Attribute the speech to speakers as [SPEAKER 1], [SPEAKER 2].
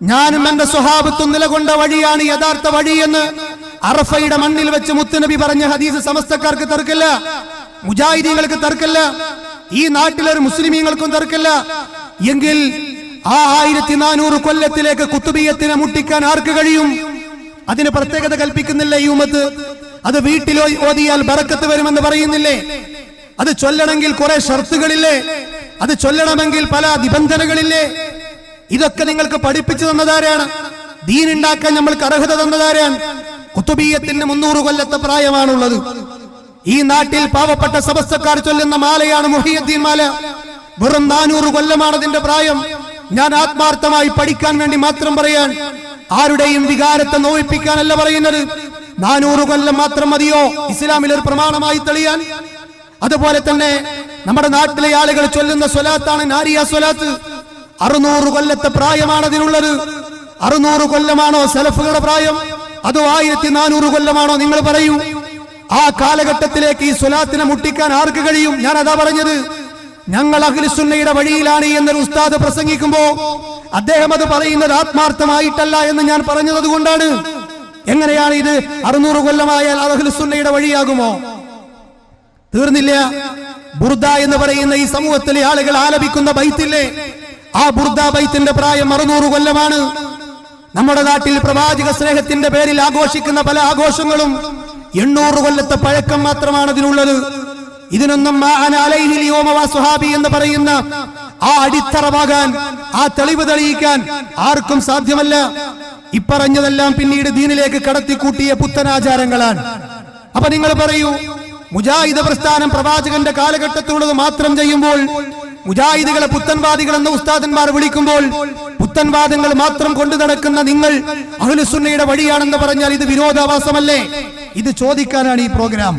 [SPEAKER 1] ഞാനും എന്റെ സ്വഹാബത്തും നിലകൊണ്ട വഴിയാണ് യഥാർത്ഥ വഴിയെന്ന് അറഫയുടെ മണ്ണിൽ വെച്ച് മുത്തുനബി പറഞ്ഞ ഹദീസ് സമസ്തക്കാർക്ക് തർക്കല്ല, മുജാഹിദീങ്ങൾക്ക് തർക്കല്ല, ഈ നാട്ടിലൊരു മുസ്ലിമീങ്ങൾക്കും തർക്കല്ല. എങ്കിൽ ആ 1400 കൊല്ലത്തിലേക്ക് കുത്തുബിയത്തിനെ മുട്ടിക്കാൻ ആർക്ക് കഴിയും? അതിന് പ്രത്യേകത കൽപ്പിക്കുന്നില്ലേ ഈ ഉമ്മത്ത്? അത് വീട്ടിൽ ഓതിയാൽ ബറക്കത്ത് വരുമെന്ന് പറയുന്നില്ലേ? അത് ചൊല്ലണമെങ്കിൽ കുറെ ഷർത്തുകളില്ലേ? അത് ചൊല്ലണമെങ്കിൽ പല നിബന്ധനകളില്ലേ? ഇതൊക്കെ നിങ്ങൾക്ക് പഠിപ്പിച്ചു തന്നതാരാണ്? ദീനുണ്ടാക്കാൻ നമ്മൾക്ക് അർഹത തന്നതാരാണ്? കുത്തുബിയത്തിന് 300 കൊല്ലത്തെ പ്രായമാണുള്ളത്. ഈ നാട്ടിൽ പാവപ്പെട്ട സമസ്തക്കാർ ചൊല്ലുന്ന മാലയാണ് മുഹിയുദ്ദീൻ മാല. വെറും 400 കൊല്ലമാണ് അതിന്റെ പ്രായം. ഞാൻ ആത്മാർത്ഥമായി പഠിക്കാൻ വേണ്ടി മാത്രം പറയാൻ, ആരുടെയും വികാരത്തെ നോവിപ്പിക്കാനല്ല പറയുന്നത്. 400 കൊല്ലം മാത്രം മതിയോ ഇസ്ലാമിൽ ഒരു പ്രമാണമായി തെളിയാൻ? അതുപോലെ തന്നെ നമ്മുടെ നാട്ടിലെ ആളുകൾ ചൊല്ലുന്ന സ്വലാത്താണ് നാരിയ സ്വലാത്ത്. 600 കൊല്ലത്തെ പ്രായമാണ് അതിനുള്ളത്. 600 കൊല്ലമാണോ സലഫുകളുടെ പ്രായം? അതോ 1400 കൊല്ലമാണോ? നിങ്ങൾ പറയൂ. ആ കാലഘട്ടത്തിലേക്ക് ഈ സ്വലാത്തിനെ മുട്ടിക്കാൻ ആർക്ക് കഴിയും? ഞാൻ അതാ പറഞ്ഞത്. ഞങ്ങൾ അഹ്ലുസുന്നയുടെ വഴിയിലാണ് എന്നൊരു ഉസ്താദ് പ്രസംഗിക്കുമ്പോ അദ്ദേഹം അത് പറയുന്നത് ആത്മാർത്ഥമായിട്ടല്ല എന്ന് ഞാൻ പറഞ്ഞത് കൊണ്ടാണ്. എങ്ങനെയാണ് ഇത് 600 കൊല്ലമായാൽ അഹ്ലുസുന്നയുടെ വഴിയാകുമോ? തീർന്നില്ല. ബുർദ എന്ന് പറയുന്ന ഈ സമൂഹത്തിലെ ആളുകൾ ആലപിക്കുന്ന ബൈത്തില്ലേ, ആ ബുർദ ബൈത്തിന്റെ പ്രായം 600 കൊല്ലമാണ്. നമ്മുടെ നാട്ടിൽ പ്രവാചക സ്നേഹത്തിന്റെ പേരിൽ ആഘോഷിക്കുന്ന പല ആഘോഷങ്ങളും 800 കൊല്ലത്തെ പഴക്കം മാത്രമാണ് അതിനുള്ളത്. ഇതിനൊന്നും എന്ന് പറയുന്ന ആ അടിത്തറവാകാൻ, ആ തെളിവ് തെളിയിക്കാൻ ആർക്കും സാധ്യമല്ല. ഇപ്പറഞ്ഞതെല്ലാം പിന്നീട് ദീനിലേക്ക് കടത്തിക്കൂട്ടിയ പുത്തനാചാരങ്ങളാണ്. അപ്പൊ നിങ്ങൾ പറയൂ, മുജാഹിദ് പ്രസ്ഥാനം പ്രവാചകന്റെ കാലഘട്ടത്തിലുള്ളത് മാത്രം ചെയ്യുമ്പോൾ, മുജാഹിദുകളെ പുത്തൻവാദികൾ എന്ന ഉസ്താദന്മാർ വിളിക്കുമ്പോൾ, പുത്തൻവാദങ്ങൾ മാത്രം കൊണ്ടു നടക്കുന്ന നിങ്ങൾ അഹ്ലുസുന്നയുടെ വഴിയാണെന്ന് പറഞ്ഞാൽ ഇത് വിരോധാഭാസമല്ലേ? ഇത് ചോദിക്കാനാണ് ഈ പ്രോഗ്രാം.